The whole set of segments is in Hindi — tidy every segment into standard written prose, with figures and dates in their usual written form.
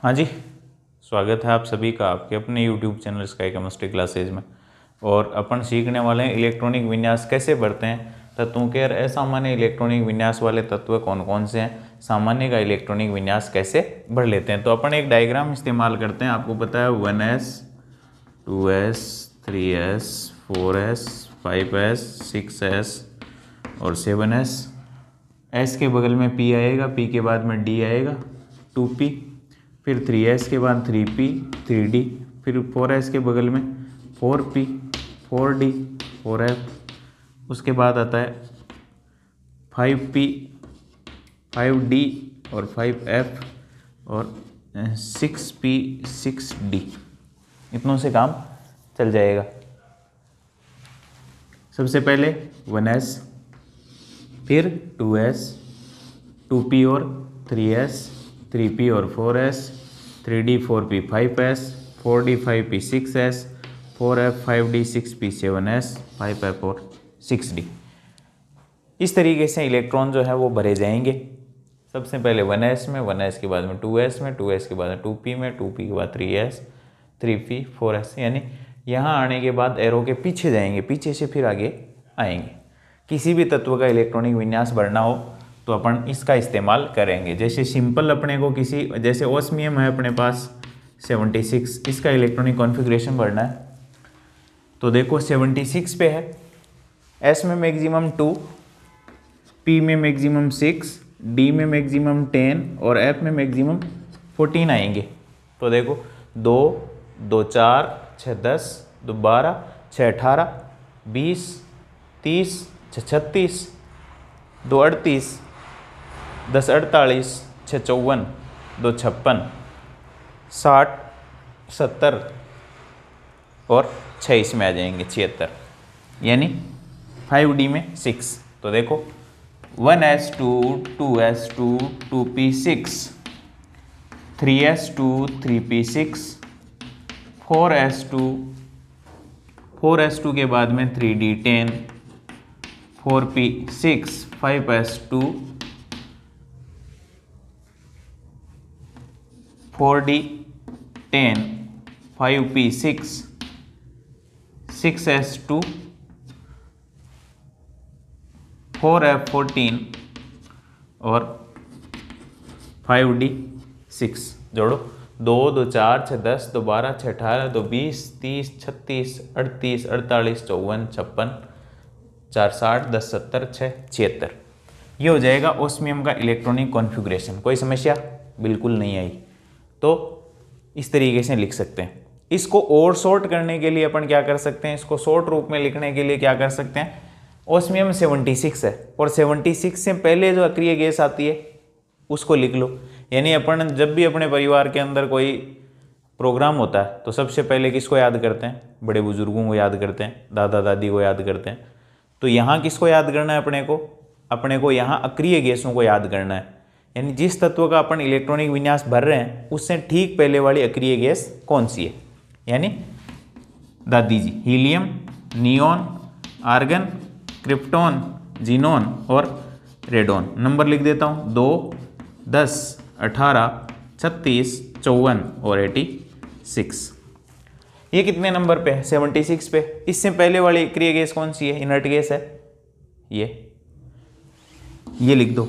हाँ जी, स्वागत है आप सभी का आपके अपने YouTube channel sky chemistry classes में। और अपन सीखने वाले हैं इलेक्ट्रॉनिक विन्यास कैसे बढ़ते हैं तत्वों के। असामान्य इलेक्ट्रॉनिक विन्यास वाले तत्व कौन कौन से हैं, सामान्य का इलेक्ट्रॉनिक विन्यास कैसे बढ़ लेते हैं। तो अपन एक डायग्राम इस्तेमाल करते हैं। आपको पता है 1s 2s 3s 4s 5s 6s और 7s। s के बगल में p आएगा, p के बाद में d आएगा 2p, फिर 3s के बाद 3p 3d, फिर 4s के बगल में 4p 4d 4f, उसके बाद आता है 5p 5d और 5f और 6p 6d। इतनों से काम चल जाएगा। सबसे पहले 1s, फिर 2s 2p और 3s 3p और 4s 3d 4p 5s 4d 5p 6s 4f 5d 6p 7s 5f और 6d। इस तरीके से इलेक्ट्रॉन जो है वो भरे जाएंगे। सबसे पहले 1s में, 1s के बाद में 2s में, 2s के बाद में 2p में, 2p के बाद 3s 3p 4s, यानी यहाँ आने के बाद एरो के पीछे जाएंगे, पीछे से फिर आगे आएंगे। किसी भी तत्व का इलेक्ट्रॉनिक विन्यास बढ़ना हो तो अपन इसका इस्तेमाल करेंगे। जैसे सिंपल अपने को किसी, जैसे ओस्मियम है अपने पास 76, इसका इलेक्ट्रॉनिक कॉन्फ़िगरेशन बढ़ना है तो देखो 76 पे है, S में मैक्सिमम 2, P में मैक्सिमम 6, D में मैक्सिमम 10 और F में मैक्सिमम 14 आएंगे। तो देखो 2 2 4 6 10 2 12 6 18 20 30 6 36 2 38 10 48 6 54 2 56 60 70 और 6 इसमें आ जाएंगे 76, यानी 5d में 6। तो देखो 1s2 2s2 2p6 3s2 3p6 4s2 के बाद में 3d10 4p6 5s2 4d10 5p6 6s2 4f14 और 5d6। जोड़ो 2 2 4 6 10 2 12 6 18 2 20 30 36 38 48 54 56 4 60 10 70 6 76। ये हो जाएगा ओस्मियम का इलेक्ट्रॉनिक कॉन्फ़िगरेशन। कोई समस्या बिल्कुल नहीं आई। तो इस तरीके से लिख सकते हैं। इसको और शॉर्ट करने के लिए अपन क्या कर सकते हैं, इसको शॉर्ट रूप में लिखने के लिए क्या कर सकते हैं, ओस्मियम 76 है और 76 से पहले जो अक्रिय गैस आती है उसको लिख लो। यानी अपन जब भी अपने परिवार के अंदर कोई प्रोग्राम होता है तो सबसे पहले किसको याद करते हैं, बड़े बुजुर्गों को याद करते हैं, दादा दादी को याद करते हैं। तो यहाँ किसको याद करना है अपने को यहाँ अक्रिय गैसों को याद करना है। यानी जिस तत्व का अपन इलेक्ट्रॉनिक विन्यास भर रहे हैं उससे ठीक पहले वाली अक्रिय गैस कौन सी है, यानी दादी जी, helium, neon, argon, krypton, xenon और रेडॉन। नंबर लिख देता हूँ 2 10 18 36 54 और 86। ये कितने नंबर पे है, 76 पे। इससे पहले वाली अक्रिय गैस कौन सी है, इनर्ट गैस है, ये लिख दो।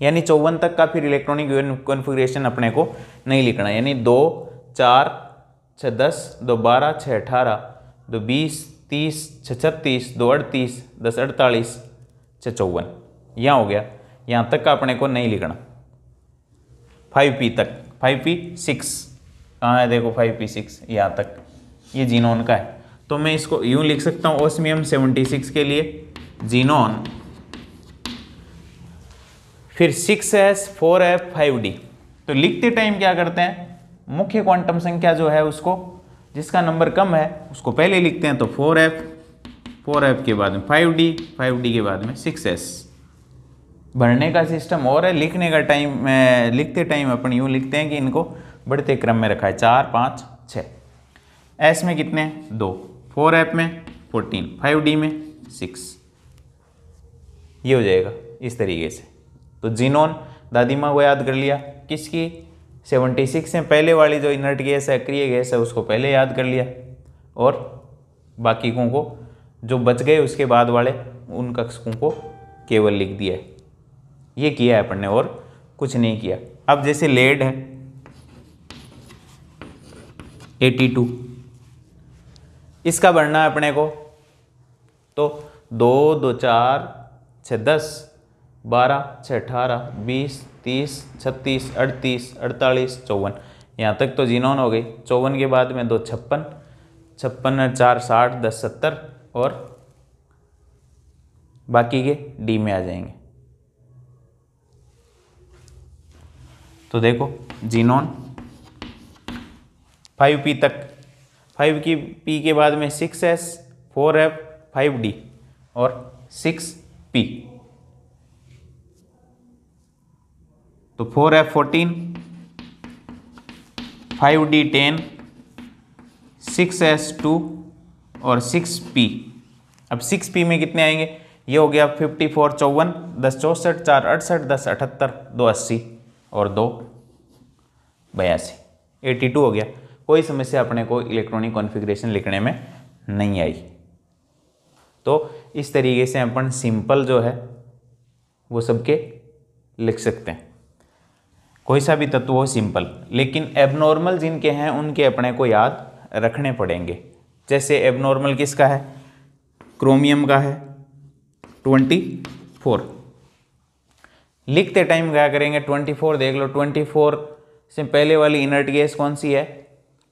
यानी 54 तक का फिर इलेक्ट्रॉनिक कॉन्फ़िगरेशन अपने को नहीं लिखना। यानी 2 4 6 10 2 12 6 18 2 20 30 6 36 2 38 10 48 6 54, यहाँ हो गया। यहाँ तक का अपने को नहीं लिखना। 5p तक, 5p6 कहाँ है, देखो 5p6 यहाँ तक, ये जीनॉन का है। तो मैं इसको यूँ लिख सकता हूँ, ओस्मियम 76 के लिए जीनॉन, फिर 6s 4f 5d। तो लिखते टाइम क्या करते हैं, मुख्य क्वांटम संख्या जो है उसको, जिसका नंबर कम है उसको पहले लिखते हैं। तो 4f के बाद में 5d के बाद में 6s। भरने का सिस्टम और है, लिखने का टाइम, लिखते टाइम अपन यूँ लिखते हैं कि इनको बढ़ते क्रम में रखा है, 4 5 6। s में कितने हैं, 2, 4f में 14, 5d में 6। ये हो जाएगा इस तरीके से। तो जीनॉन दादी माँ को याद कर लिया, किसकी, 76 में पहले वाली जो इनर्ट गैस है, अक्रिय गैस है, उसको पहले याद कर लिया और बाकी को जो बच गए उसके बाद वाले उन कक्षकों को केवल लिख दिया है। ये किया है अपन ने और कुछ नहीं किया। अब जैसे लेड है 82, इसका बढ़ना है अपने को, तो 2 2 4 6 10 12 6 18 20 30 36 38 48 54, यहाँ तक तो जीनोन हो गई। 54 के बाद में 2 56, 56 4 60 10 70 और बाकी के डी में आ जाएंगे। तो देखो जीनोन 5p तक, 5 की p के बाद में 6s 4f 5d और 6p, तो 4f 14 5d 10 6s 2 और 6p। अब 6p में कितने आएंगे, ये हो गया 54 54 10 64 4 68 10 78 2 80 और 2 82, 82 हो गया। कोई समस्या अपने को इलेक्ट्रॉनिक कॉन्फ़िगरेशन लिखने में नहीं आई। तो इस तरीके से अपन सिंपल जो है वो सबके लिख सकते हैं, कोई सा भी तत्व हो सिंपल। लेकिन एबनॉर्मल जिनके हैं उनके अपने को याद रखने पड़ेंगे। जैसे एबनॉर्मल किसका है, क्रोमियम का है 24। लिखते टाइम क्या करेंगे, 24 देख लो, 24 से पहले वाली इनर्ट गैस कौन सी है,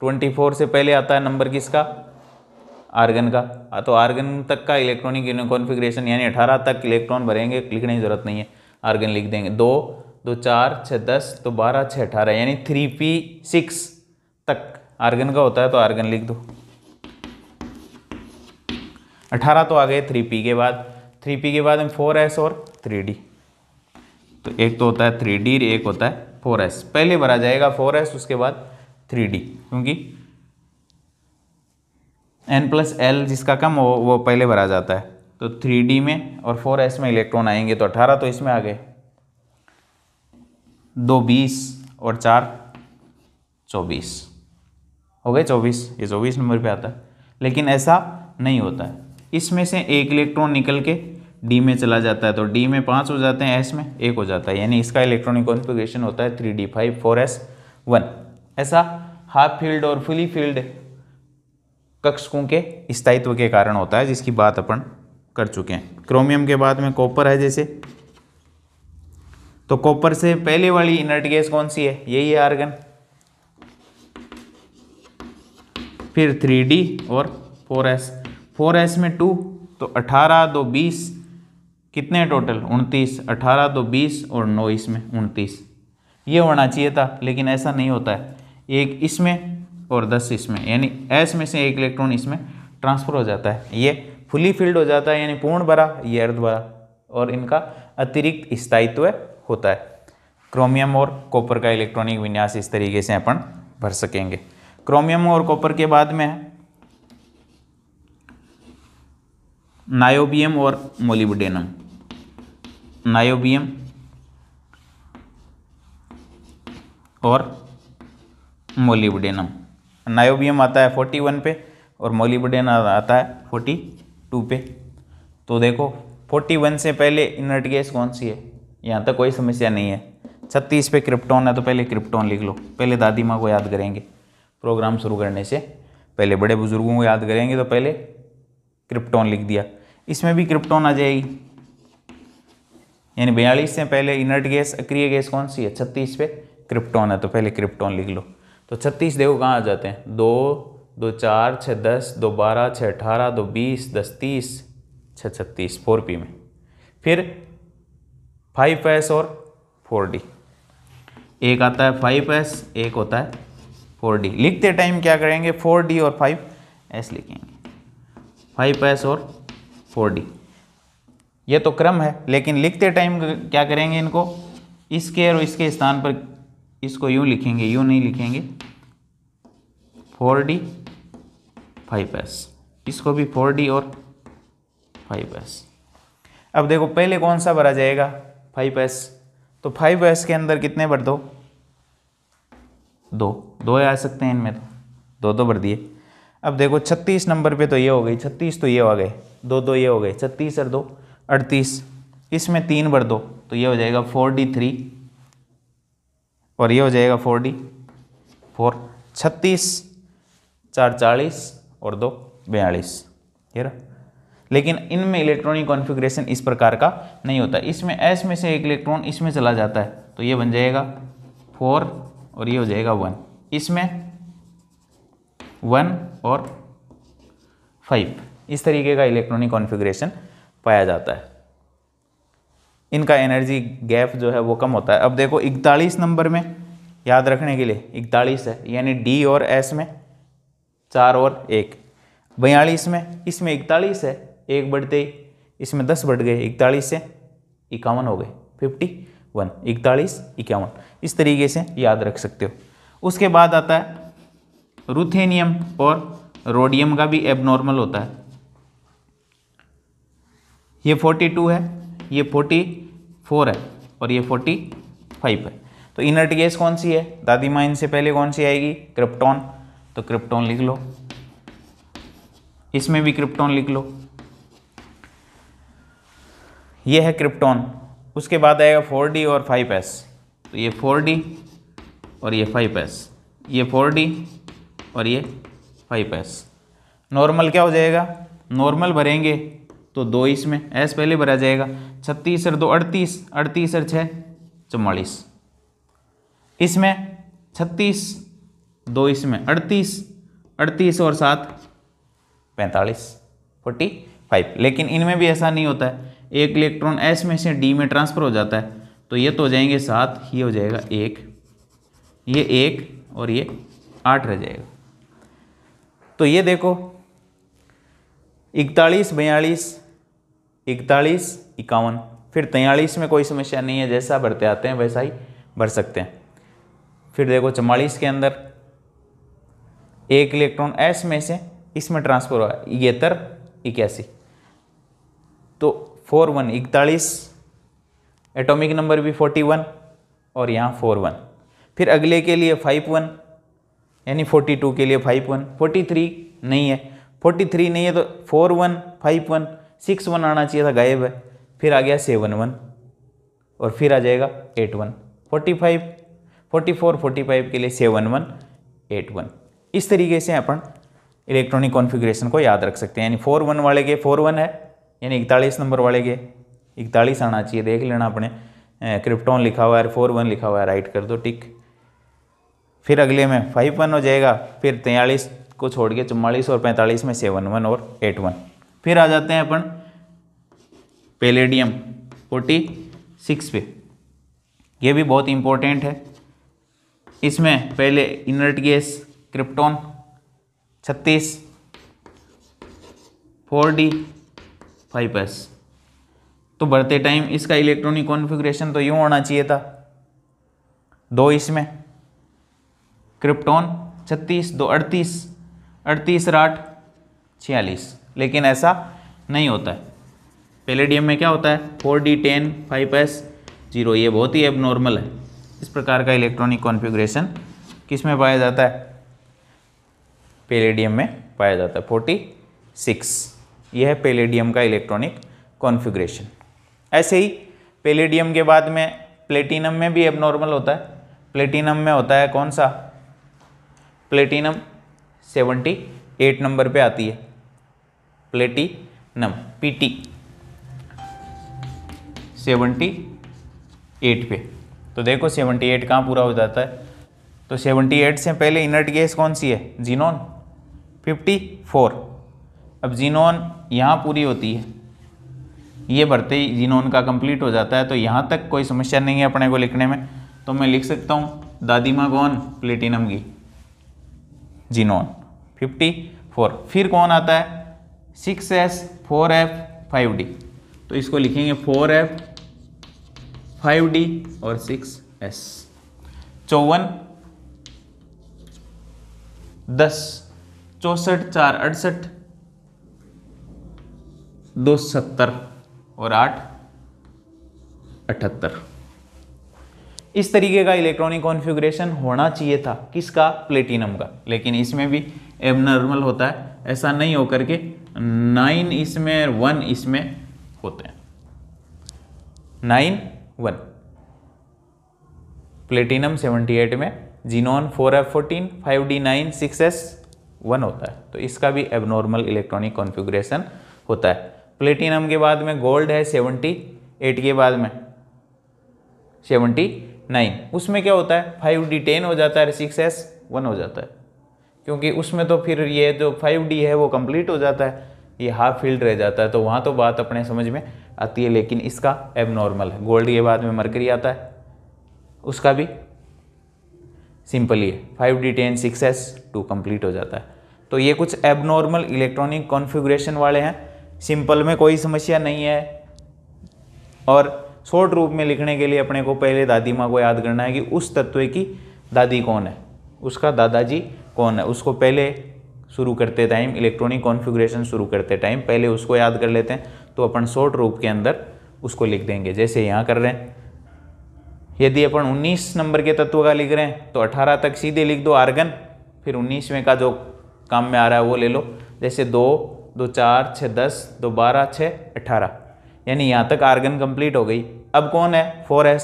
24 से पहले आता है नंबर किसका, आर्गन का। तो आर्गन तक का इलेक्ट्रॉनिक कॉन्फ़िगरेशन यानी 18 तक इलेक्ट्रॉन भरेंगे, लिखने की जरूरत नहीं है, आर्गन लिख देंगे। 2 2 4 6 10 तो 12 6 18 यानी 3p6 तक आर्गन का होता है, तो आर्गन लिख दो। 18 तो आ गए 3p के बाद, 3p के बाद में 4s और 3d। तो एक तो होता है 3d, एक होता है 4s। पहले भरा जाएगा 4s, उसके बाद 3d, क्योंकि n+l जिसका कम हो वो पहले भरा जाता है। तो 3d में और 4s में इलेक्ट्रॉन आएंगे, तो 18 तो इसमें आ गए, 2 20 और 4 24 हो गए 24, ये 24 नंबर पे आता है। लेकिन ऐसा नहीं होता है, इसमें से एक इलेक्ट्रॉन निकल के डी में चला जाता है, तो डी में 5 हो जाते हैं, एस में 1 हो जाता है, यानी इसका इलेक्ट्रॉनिक कॉन्फ़िगरेशन होता है 3d5 4s 1। ऐसा हाफ फील्ड और फुली फील्ड कक्षकों के स्थायित्व के कारण होता है, जिसकी बात अपन कर चुके हैं। क्रोमियम के बाद में कॉपर है जैसे, तो कॉपर से पहले वाली इनर्ट गैस कौन सी है, यही है आर्गन। फिर 3d और 4s, 4s में 2 तो 18 2 20, कितने टोटल 29, 18 2 20 और 9 इसमें 29। ये होना चाहिए था, लेकिन ऐसा नहीं होता है, एक इसमें और 10 इसमें, यानी s में से एक इलेक्ट्रॉन इसमें ट्रांसफर हो जाता है, ये फुली फिल्ड हो जाता है, यानी पूर्ण भरा, ये अर्ध भरा, और इनका अतिरिक्त स्थायित्व होता है। क्रोमियम और कॉपर का इलेक्ट्रॉनिक विन्यास इस तरीके से अपन भर सकेंगे। क्रोमियम और कॉपर के बाद में है नायोबियम और मोलिब्डेनम। नायोबियम और मोलिब्डेनम, नायोबियम आता है 41 पे और मोलिब्डेनम आता है 42 पे। तो देखो 41 से पहले इनर्ट गैस कौन सी है, यहाँ तक कोई समस्या नहीं है। 36 पे क्रिप्टॉन है, तो पहले क्रिप्टॉन लिख लो। पहले दादी माँ को याद करेंगे, प्रोग्राम शुरू करने से पहले बड़े बुजुर्गों को याद करेंगे, तो पहले क्रिप्टॉन लिख दिया। इसमें भी क्रिप्टॉन आ जाएगी, यानी 42 से पहले इनर्ट गैस अक्रिय गैस कौन सी है, 36 पे क्रिप्टॉन है, तो पहले क्रिप्टॉन लिख लो। तो 36 देखो कहाँ आ जाते हैं, 2 2 4 6 10 2 12 6 18 2 20 10 30 6 36 4p में। फिर 5s और 4d, एक आता है 5s, एक होता है 4d। लिखते टाइम क्या करेंगे, 4d और 5s लिखेंगे, 5s और 4d। ये तो क्रम है, लेकिन लिखते टाइम क्या करेंगे, इनको इसके और इसके स्थान पर इसको यूँ लिखेंगे, यूँ नहीं लिखेंगे, 4d 5s, इसको भी 4d और 5s। अब देखो पहले कौन सा भरा जाएगा, 5s, तो 5s के अंदर कितने भर दो, दो आ सकते हैं इनमें, तो दो भर दिए। अब देखो 36 नंबर पे तो ये हो गई 36, तो ये आ गए दो ये हो गए 36 और 2 38, इसमें 3 भर दो तो ये हो जाएगा 4d3 और ये हो जाएगा 4d4। 36 4 40 और 2 42, ये रहा। लेकिन इनमें इलेक्ट्रॉनिक कॉन्फ़िगरेशन इस प्रकार का नहीं होता। इसमें s में से एक इलेक्ट्रॉन इसमें चला जाता है तो ये बन जाएगा 4 और ये हो जाएगा 1, इसमें 1 और 5, इस तरीके का इलेक्ट्रॉनिक कॉन्फ़िगरेशन पाया जाता है। इनका एनर्जी गैप जो है वो कम होता है। अब देखो 41 नंबर में याद रखने के लिए 41 है, यानी D और S में 4 और 1। 42 में इसमें 41 है, 1 बढ़ते इसमें 10 बढ़ गए, 41 से 51 हो गए 51, 41 51, इस तरीके से याद रख सकते हो। उसके बाद आता है रुथेनियम और रोडियम का भी एबनॉर्मल होता है। ये 42 है, ये 44 है और ये 45 है। तो इनर्ट गैस कौन सी है दादी माँ, इनसे पहले कौन सी आएगी, क्रिप्टॉन। तो क्रिप्टॉन लिख लो, इसमें भी क्रिप्टॉन लिख लो, ये है क्रिप्टॉन। उसके बाद आएगा 4d और 5s, तो ये 4d और ये 5s, ये 4d और ये 5s। नॉर्मल क्या हो जाएगा, नॉर्मल भरेंगे तो 2 इसमें s पहले भरा जाएगा, 36 और 2 38, 38 और 6 44, इसमें 36, 2 इसमें 38, 38 और 7 45, 45। लेकिन इनमें भी ऐसा नहीं होता है, एक इलेक्ट्रॉन s में से d में ट्रांसफर हो जाता है, तो ये तो हो जाएंगे 7, ये हो जाएगा 1, ये 1 और ये 8 रह जाएगा। तो ये देखो 41 42 41 51, फिर 43 में कोई समस्या नहीं है, जैसा भरते आते हैं वैसा ही भर सकते हैं। फिर देखो 44 के अंदर एक इलेक्ट्रॉन s में से इसमें ट्रांसफर हुआ 71 81, तो 41 41, एटॉमिक नंबर भी 41 और यहाँ 41। फिर अगले के लिए 51 यानी 42 के लिए 51, 43 नहीं है, 43 नहीं है तो 41 51 61 आना चाहिए था, गायब है। फिर आ गया 71 और फिर आ जाएगा 81, 45 44 45 के लिए 71 81। इस तरीके से अपन इलेक्ट्रॉनिक कॉन्फ़िगरेशन को याद रख सकते हैं। यानी 41 वाले के 41 है, यानी 41 नंबर वाले के 41 आना चाहिए, देख लेना अपने क्रिप्टॉन लिखा हुआ है, 41 लिखा हुआ है, राइट कर दो टिक। फिर अगले में 51 हो जाएगा, फिर 43 को छोड़ के 44 और 45 में 71 और 81। फिर आ जाते हैं अपन पैलेडियम 46 पे, ये भी बहुत इंपॉर्टेंट है। इसमें पहले inert gas krypton 36, 4d 5s। तो बढ़ते टाइम इसका इलेक्ट्रॉनिक कॉन्फ़िगरेशन तो यूँ होना चाहिए था, 2 इसमें क्रिप्टॉन 36, 2 38, 38 और 8 46, लेकिन ऐसा नहीं होता है। पैलेडियम में क्या होता है 4d 10 5s 0, ये बहुत ही एबनॉर्मल है। इस प्रकार का इलेक्ट्रॉनिक कॉन्फ़िगरेशन किस में पाया जाता है, पैलेडियम में पाया जाता है 46। यह है पैलेडियम का इलेक्ट्रॉनिक कॉन्फ़िगरेशन। ऐसे ही पैलेडियम के बाद में प्लेटिनम में भी एबनॉर्मल होता है। प्लेटिनम में होता है कौन सा, प्लेटिनम 78 नंबर पे आती है, प्लेटिनम PT 78 पे। तो देखो 78 कहाँ पूरा हो जाता है, तो 78 से पहले इनर्ट गैस कौन सी है, जीनोन 54। अब जीनोन यहाँ पूरी होती है, ये भरते ही जीनोन का कंप्लीट हो जाता है, तो यहाँ तक कोई समस्या नहीं है अपने को लिखने में। तो मैं लिख सकता हूँ दादी माँ कौन, प्लेटिनम की जीनोन 54। फिर कौन आता है 6s 4f 5d, तो इसको लिखेंगे 4f 5d और 6s। 54 10 64 4 68 2 70 और 8 78। इस तरीके का इलेक्ट्रॉनिक कॉन्फ़िगरेशन होना चाहिए था किसका, प्लेटिनम का, लेकिन इसमें भी एबनॉर्मल होता है, ऐसा नहीं होकर के 9 इसमें 1 इसमें होते हैं, 9 1 प्लेटिनम 78 में, जीनॉन 4f14 5d9 6s1 होता है, तो इसका भी एबनॉर्मल इलेक्ट्रॉनिक कॉन्फ़िगरेशन होता है। प्लेटिनम के बाद में गोल्ड है 78 के बाद में 79, उसमें क्या होता है 5d10 हो जाता है, 6s1 हो जाता है, क्योंकि उसमें तो फिर ये जो 5d है वो कंप्लीट हो जाता है, ये हाफ फील्ड रह जाता है, तो वहाँ तो बात अपने समझ में आती है, लेकिन इसका एबनॉर्मल है। गोल्ड के बाद में मरकरी आता है, उसका भी सिंपल ही है, 5d10 6s2 कंप्लीट हो जाता है। तो ये कुछ एबनॉर्मल इलेक्ट्रॉनिक कॉन्फ़िगरेशन वाले हैं, सिंपल में कोई समस्या नहीं है। और शॉर्ट रूप में लिखने के लिए अपने को पहले दादी माँ को याद करना है कि उस तत्व की दादी कौन है, उसका दादाजी कौन है, उसको पहले शुरू करते टाइम इलेक्ट्रॉनिक कॉन्फ़िगरेशन शुरू करते टाइम पहले उसको याद कर लेते हैं, तो अपन शॉर्ट रूप के अंदर उसको लिख देंगे, जैसे यहाँ कर रहे हैं। यदि अपन 19 नंबर के तत्व का लिख रहे हैं तो 18 तक सीधे लिख दो आर्गन, फिर 19वें का जो काम में आ रहा है वो ले लो, जैसे 2 2 4 6 10 2 12 6 18, यानी यहाँ तक आर्गन कंप्लीट हो गई। अब कौन है 4s,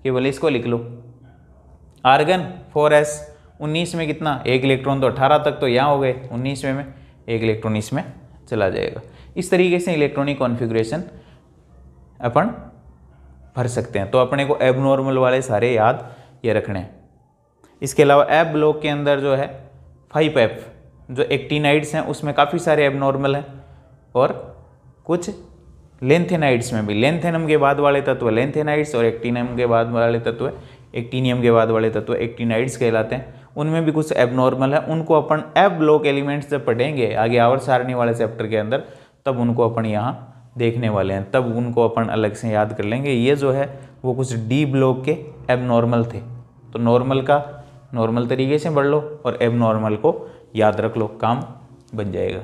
केवल इसको लिख लो, आर्गन 4s, 19 में कितना 1 इलेक्ट्रॉन, तो 18 तक तो यहाँ हो गए, 19वें में 1 इलेक्ट्रॉन इसमें चला जाएगा। इस तरीके से इलेक्ट्रॉनिक कॉन्फ़िगरेशन अपन भर सकते हैं। तो अपने को एबनॉर्मल वाले सारे याद ये रखने हैं। इसके अलावा एब ब्लॉक के अंदर जो है 5f जो एक्टिनाइड्स हैं उसमें काफ़ी सारे एबनॉर्मल हैं, और कुछ लेंथेनाइड्स में भी, लेंथेनम के बाद वाले तत्व लेंथेनाइड्स और एक्टिनम के बाद वाले तत्व एक्टिनियम के बाद वाले तत्व एक्टिनाइड्स कहलाते हैं, उनमें भी कुछ एबनॉर्मल है। उनको अपन एब ब्लॉक एलिमेंट्स जब पढ़ेंगे आगे आवर्त सारणी वाले चैप्टर के अंदर, तब उनको अपन यहाँ देखने वाले हैं, तब उनको अपन अलग से याद कर लेंगे। ये जो है वो कुछ डी ब्लॉक के एबनॉर्मल थे, तो नॉर्मल का नॉर्मल तरीके से पढ़ लो और एबनॉर्मल को याद रख लो, काम बन जाएगा।